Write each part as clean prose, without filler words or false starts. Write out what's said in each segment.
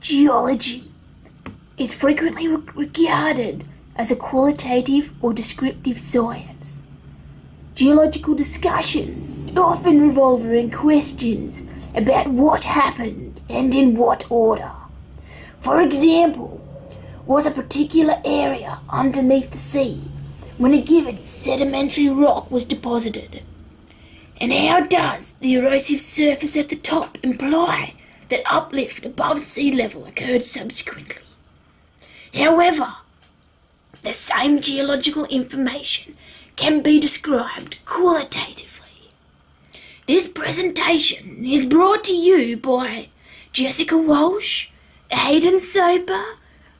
Geology is frequently regarded as a qualitative or descriptive science. Geological discussions often revolve around questions about what happened and in what order. For example, was a particular area underneath the sea when a given sedimentary rock was deposited? And how does the erosive surface at the top imply that uplift above sea level occurred subsequently? However, the same geological information can be described qualitatively. This presentation is brought to you by Jessica Walsh, Aidan Soper,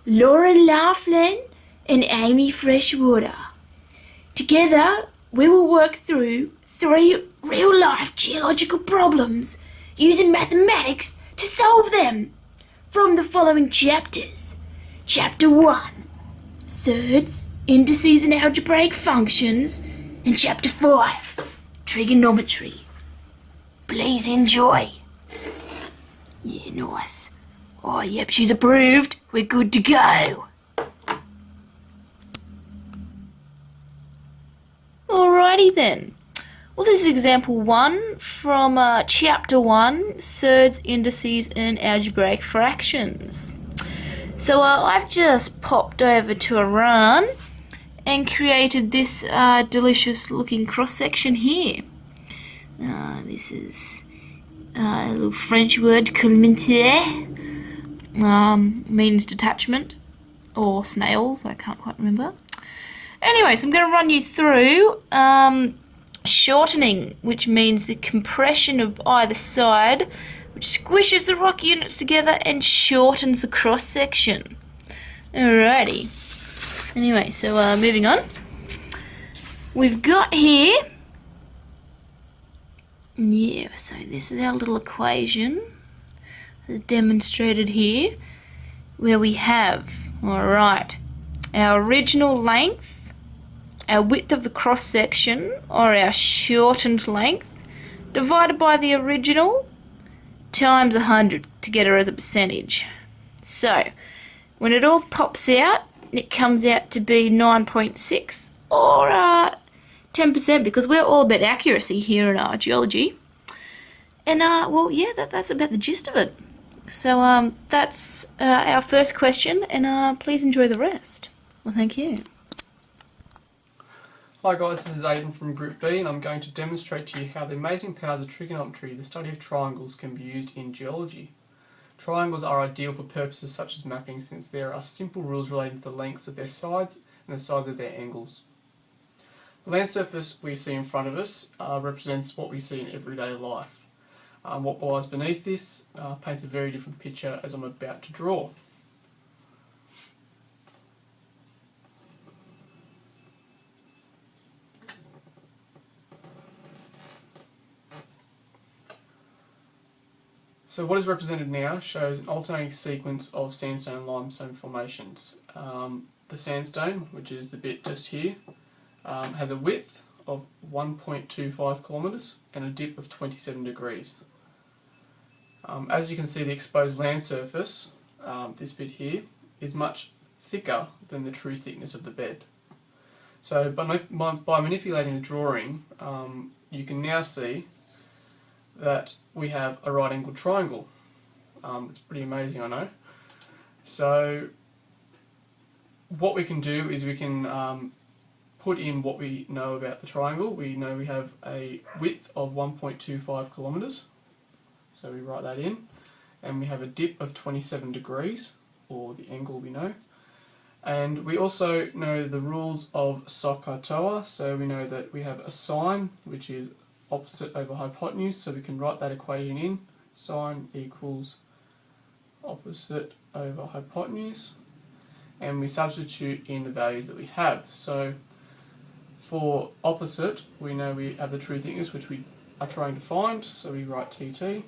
Lauren Laughlin, and Amy Freshwater. Together, we will work through 3 real-life geological problems using mathematics to solve them from the following chapters. Chapter 1, surds, indices and algebraic functions, and Chapter 5, trigonometry. Please enjoy. Yeah, nice. Oh, yep, she's approved. We're good to go. Alrighty then. Well, this is example 1 from chapter 1, surds, indices and algebraic fractions. So I've just popped over to Iran and created this delicious looking cross section here. This is a little French word, collimentaire, means detachment or snails, I can't quite remember. Anyway, so I'm going to run you through shortening, which means the compression of either side, which squishes the rock units together and shortens the cross section. Alrighty. Anyway, so moving on. We've got here, so this is our little equation as demonstrated here, where we have, alright, our original length, our width of the cross section, or our shortened length, divided by the original times 100 to get her as a percentage. So when it all pops out, it comes out to be 9.6 or 10%, because we're all about accuracy here in our geology. And well, yeah, that's about the gist of it. So that's our first question, and please enjoy the rest. Well, thank you. Hi guys, this is Aidan from Group B, and I'm going to demonstrate to you how the amazing powers of trigonometry, the study of triangles, can be used in geology. Triangles are ideal for purposes such as mapping, since there are simple rules relating to the lengths of their sides and the size of their angles. The land surface we see in front of us represents what we see in everyday life. What lies beneath this paints a very different picture, as I'm about to draw. So what is represented now shows an alternating sequence of sandstone and limestone formations. The sandstone, which is the bit just here, has a width of 1.25 kilometres and a dip of 27 degrees. As you can see, the exposed land surface, this bit here, is much thicker than the true thickness of the bed. So by manipulating the drawing, you can now see that we have a right angled triangle. It's pretty amazing, I know. So what we can do is we can put in what we know about the triangle. We know we have a width of 1.25 kilometres, so we write that in, and we have a dip of 27 degrees, or the angle we know. And we also know the rules of SOHCAHTOA, so we know that we have a sine, which is opposite over hypotenuse, so we can write that equation in. Sine equals opposite over hypotenuse, and we substitute in the values that we have. So for opposite, we know we have the true thickness, which we are trying to find, so we write TT,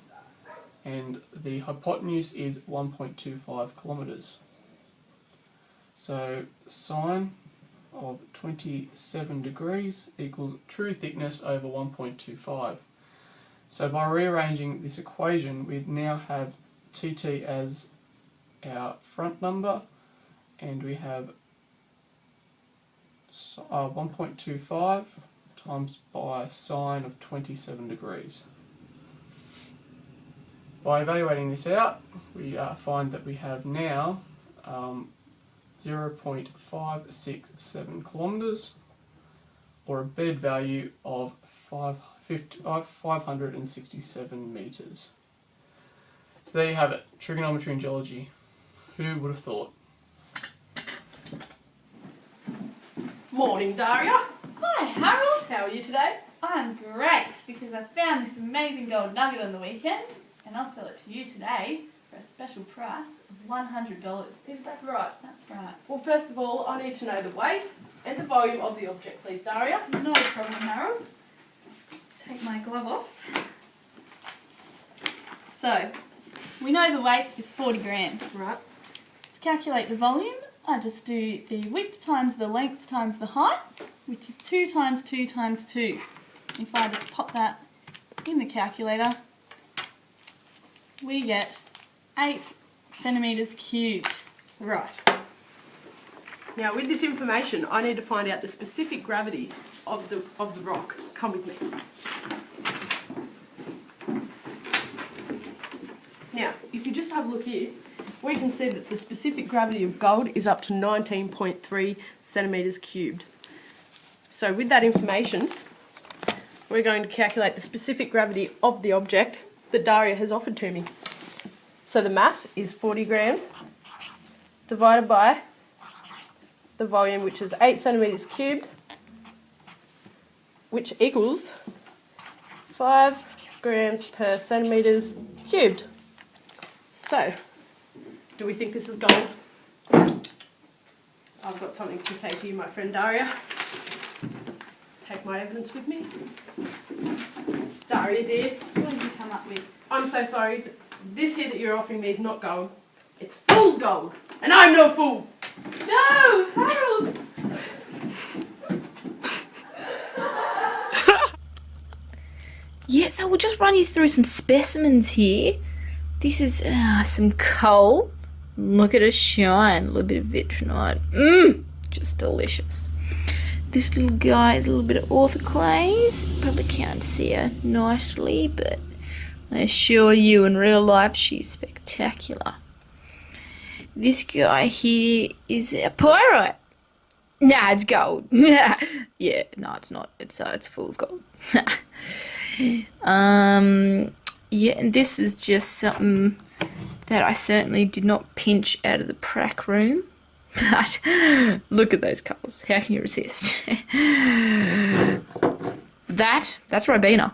and the hypotenuse is 1.25 kilometres. So sine of 27 degrees equals true thickness over 1.25. So by rearranging this equation, we now have TT as our front number, and we have 1.25 times by sine of 27 degrees. By evaluating this out, we find that we have now 0.567 kilometres, or a bed value of 567 metres. So there you have it, trigonometry and geology. Who would have thought? Morning, Daria. Hi, Harold. How are you today? I'm great because I found this amazing gold nugget on the weekend, and I'll sell it to you today for a special price of $100. Is that right? That's right. Well, first of all, I need to know the weight and the volume of the object, please, Daria. No problem, Harold. Take my glove off. So, we know the weight is 40 grams. Right. To calculate the volume, I just do the width times the length times the height, which is 2 times 2 times 2. If I just pop that in the calculator, we get 8 centimetres cubed. Right. Now, with this information, I need to find out the specific gravity of the rock. Come with me. Now, if you just have a look here, we can see that the specific gravity of gold is up to 19.3 centimetres cubed. So with that information, we're going to calculate the specific gravity of the object that Daria has offered to me. So the mass is 40 grams divided by the volume, which is 8 centimetres cubed, which equals 5 grams per centimetres cubed. So, do we think this is gold? I've got something to say to you, my friend Daria. Take my evidence with me. Daria, dear. What did you come up with? I'm so sorry. This here that you're offering me is not gold. It's fool's gold. And I'm no fool. No, Harold! Yeah, so we'll just run you through some specimens here. This is some coal. Look at it shine. A little bit of vitrinite. Just delicious. This little guy is a little bit of orthoclase. Probably can't see her nicely, but I assure you in real life she's spectacular. This guy here is a pyrite. Nah, it's gold. Yeah, no, it's not. It's fool's gold. Yeah, and this is just something that I certainly did not pinch out of the prac room. But look at those colours. How can you resist? That's Ribena.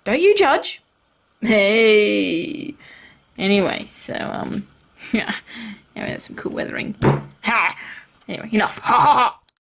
Don't you judge. Hey. Anyway, so yeah, that's some cool weathering. Ha. Anyway, enough. Ha ha ha.